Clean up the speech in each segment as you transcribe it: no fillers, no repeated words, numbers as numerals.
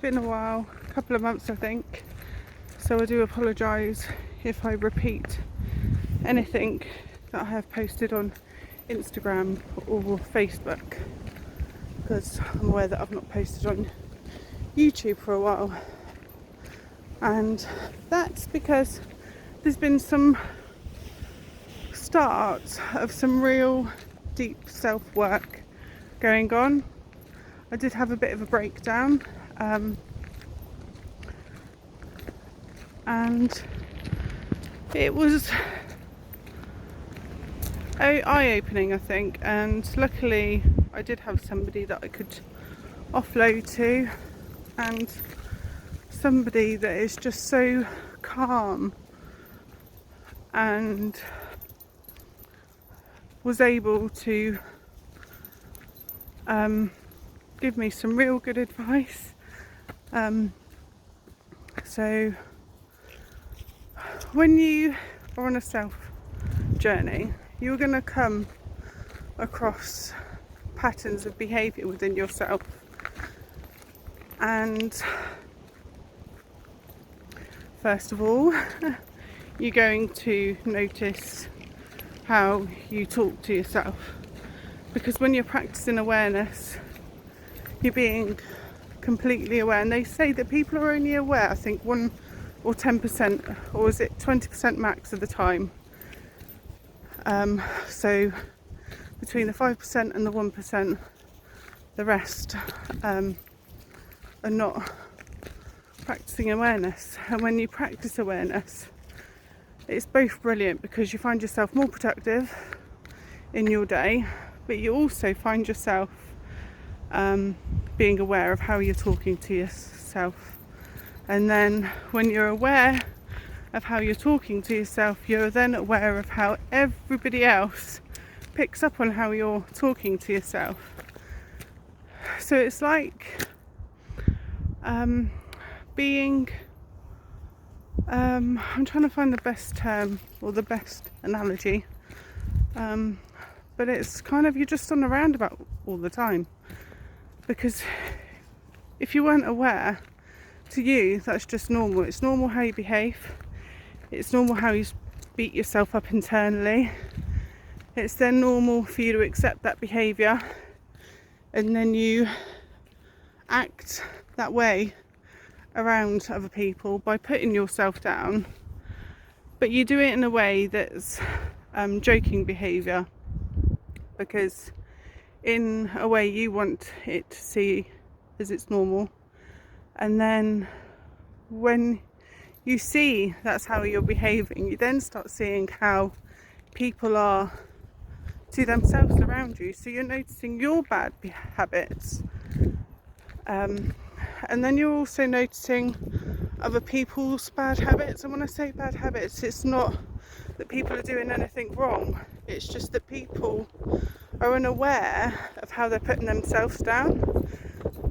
been a while, a couple of months I think, so I do apologise if I repeat anything that I have posted on Instagram or Facebook, because I'm aware that I've not posted on YouTube for a while, and that's because there's been some start of some real deep self-work going on. I did have a bit of a breakdown, and it was eye-opening, I think, and luckily I did have somebody that I could offload to, and somebody that is just so calm and was able to give me some real good advice. So when you are on a self journey, you're going to come across patterns of behaviour within yourself, and first of all you're going to notice how you talk to yourself, because when you're practicing awareness, you're being completely aware, and they say that people are only aware, I think 1 or 10%, or is it 20% max of the time. So between the 5% and the 1%, the rest are not practicing awareness. And when you practice awareness, it's both brilliant because you find yourself more productive in your day, but you also find yourself being aware of how you're talking to yourself. And then when you're aware of how you're talking to yourself, you're then aware of how everybody else picks up on how you're talking to yourself. So it's like being I'm trying to find the best term or the best analogy, but it's kind of, you're just on a roundabout all the time, because if you weren't aware, to you that's just normal. It's normal how you behave, it's normal how you beat yourself up internally. It's then normal for you to accept that behaviour, and then you act that way around other people by putting yourself down, but you do it in a way that's joking behaviour, because in a way you want it to see as it's normal. And then when you see that's how you're behaving, you then start seeing how people are to themselves around you. So you're noticing your bad habits, and then you're also noticing other people's bad habits. And when I say bad habits, it's not that people are doing anything wrong, it's just that people are unaware of how they're putting themselves down,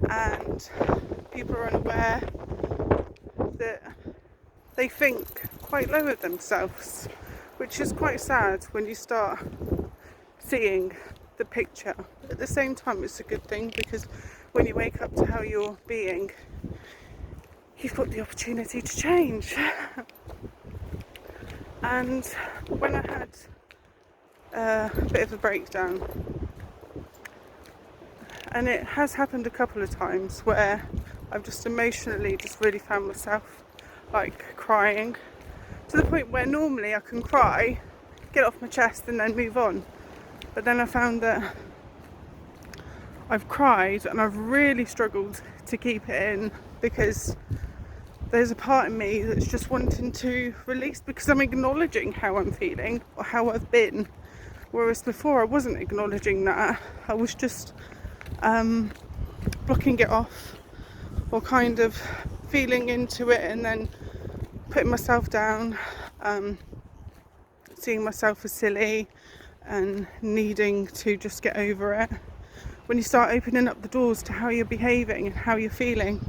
and people are unaware that they think quite low of themselves, which is quite sad when you start seeing the picture. At the same time, it's a good thing, because when you wake up to how you're being, you've got the opportunity to change. And when I had a bit of a breakdown, and it has happened a couple of times where I've just emotionally just really found myself like crying, to the point where normally I can cry, get off my chest and then move on, but then I found that I've cried and I've really struggled to keep it in, because there's a part of me that's just wanting to release, because I'm acknowledging how I'm feeling or how I've been, whereas before I wasn't acknowledging that. I was just blocking it off, or kind of feeling into it and then putting myself down, seeing myself as silly and needing to just get over it. When you start opening up the doors to how you're behaving and how you're feeling,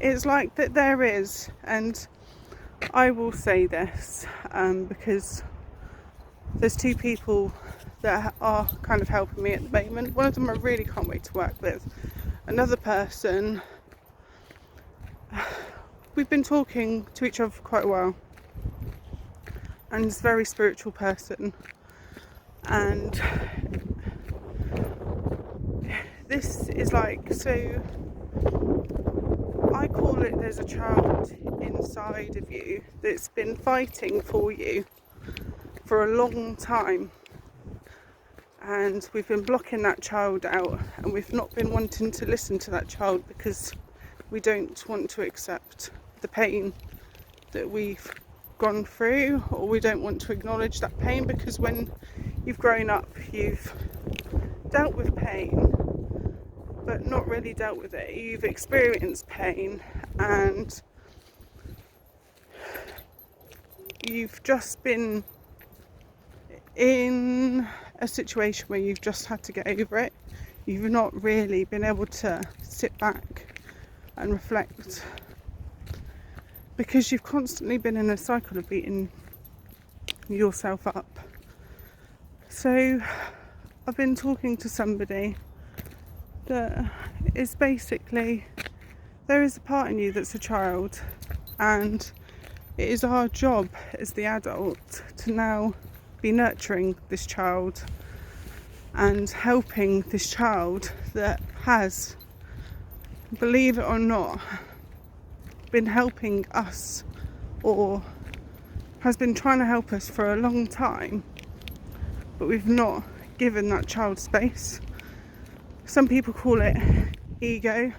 it's like that there is, and I will say this because there's two people that are kind of helping me at the moment. One of them I really can't wait to work with. Another person we've been talking to each other for quite a while, and he's a very spiritual person, and this is like, so I call it, there's a child inside of you that's been fighting for you for a long time, and we've been blocking that child out, and we've not been wanting to listen to that child because we don't want to accept the pain that we've gone through, or we don't want to acknowledge that pain, because when you've grown up you've dealt with pain but not really dealt with it. You've experienced pain and you've just been in a situation where you've just had to get over it. You've not really been able to sit back and reflect, because you've constantly been in a cycle of beating yourself up. So I've been talking to somebody that is basically, there is a part in you that's a child, and it is our job as the adult to now be nurturing this child and helping this child that has, believe it or not, been helping us, or has been trying to help us for a long time, but we've not given that child space. Some people call it ego.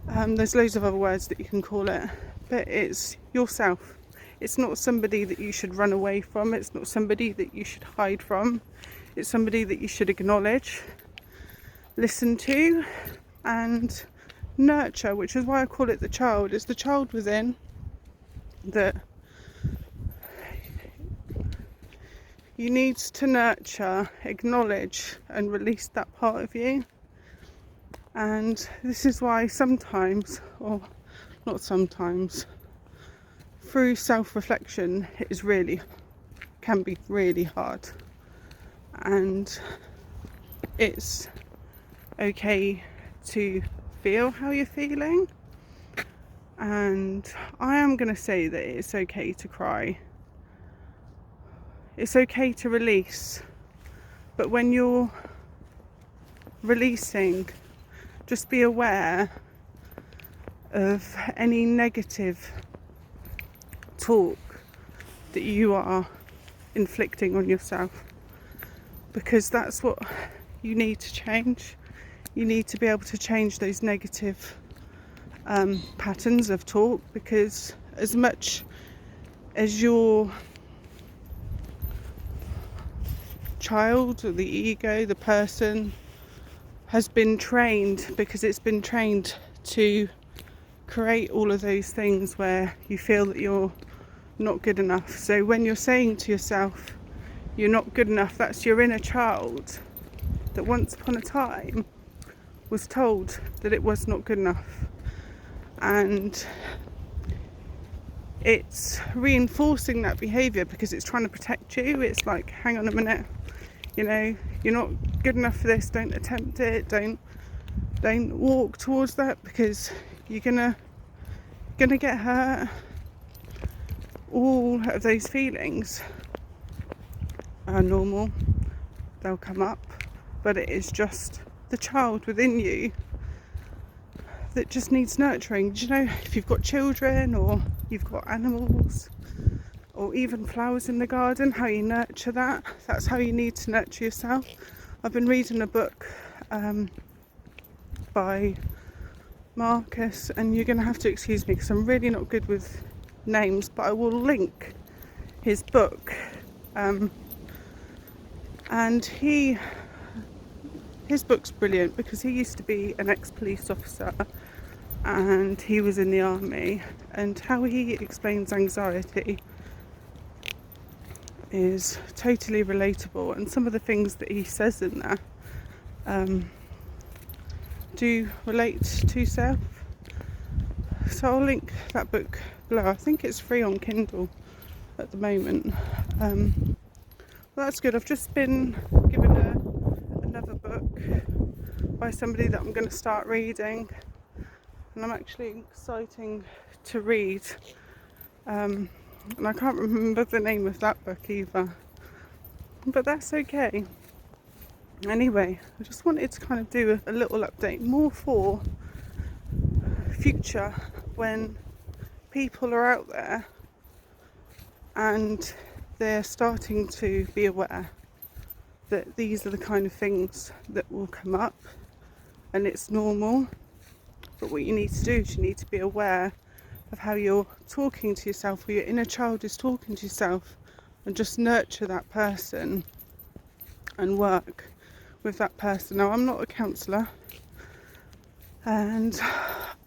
There's loads of other words that you can call it, but it's yourself. It's not somebody that you should run away from. It's not somebody that you should hide from. It's somebody that you should acknowledge, listen to, and nurture, which is why I call it the child. It's the child within that you need to nurture, acknowledge, and release that part of you. And this is why sometimes, or not sometimes, through self-reflection can be really hard, and it's okay to feel how you're feeling, and I am going to say that it's okay to cry, it's okay to release, but when you're releasing, just be aware of any negative talk that you are inflicting on yourself, because that's what you need to change. You need to be able to change those negative patterns of talk, because as much as your child or the ego, the person, has been trained, because it's been trained to create all of those things where you feel that you're not good enough. So when you're saying to yourself you're not good enough, that's your inner child that once upon a time was told that it was not good enough, and it's reinforcing that behaviour because it's trying to protect you. It's like, hang on a minute, you know, you're not good enough for this, don't attempt it, don't walk towards that, because you're gonna get hurt. All of those feelings are normal, they'll come up, but it is just the child within you that just needs nurturing. Do you know, if you've got children, or you've got animals, or even flowers in the garden, how you nurture that, that's how you need to nurture yourself. I've been reading a book by Marcus, and you're going to have to excuse me because I'm really not good with names, but I will link his book, and his book's brilliant because he used to be an ex-police officer and he was in the army, and how he explains anxiety is totally relatable, and some of the things that he says in there do relate to self. So I'll link that book below. I think it's free on Kindle at the moment. Well, that's good. I've just been given another book by somebody that I'm going to start reading, and I'm actually exciting to read. And I can't remember the name of that book either, but that's okay. Anyway, I just wanted to kind of do a little update more for future, when people are out there and they're starting to be aware that these are the kind of things that will come up and it's normal. But what you need to do is you need to be aware of how you're talking to yourself, or your inner child is talking to yourself, and just nurture that person and work with that person. Now, I'm not a counsellor and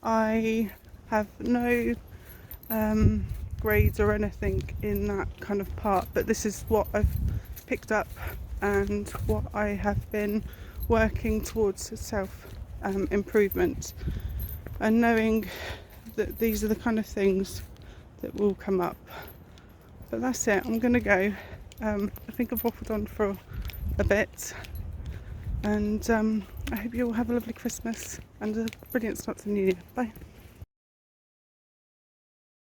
I have no grades or anything in that kind of part, but this is what I've picked up and what I have been working towards self improvement, and knowing that these are the kind of things that will come up. But that's it, I'm gonna go. I think I've waffled on for a bit, and I hope you all have a lovely Christmas and a brilliant start to the new year. Bye.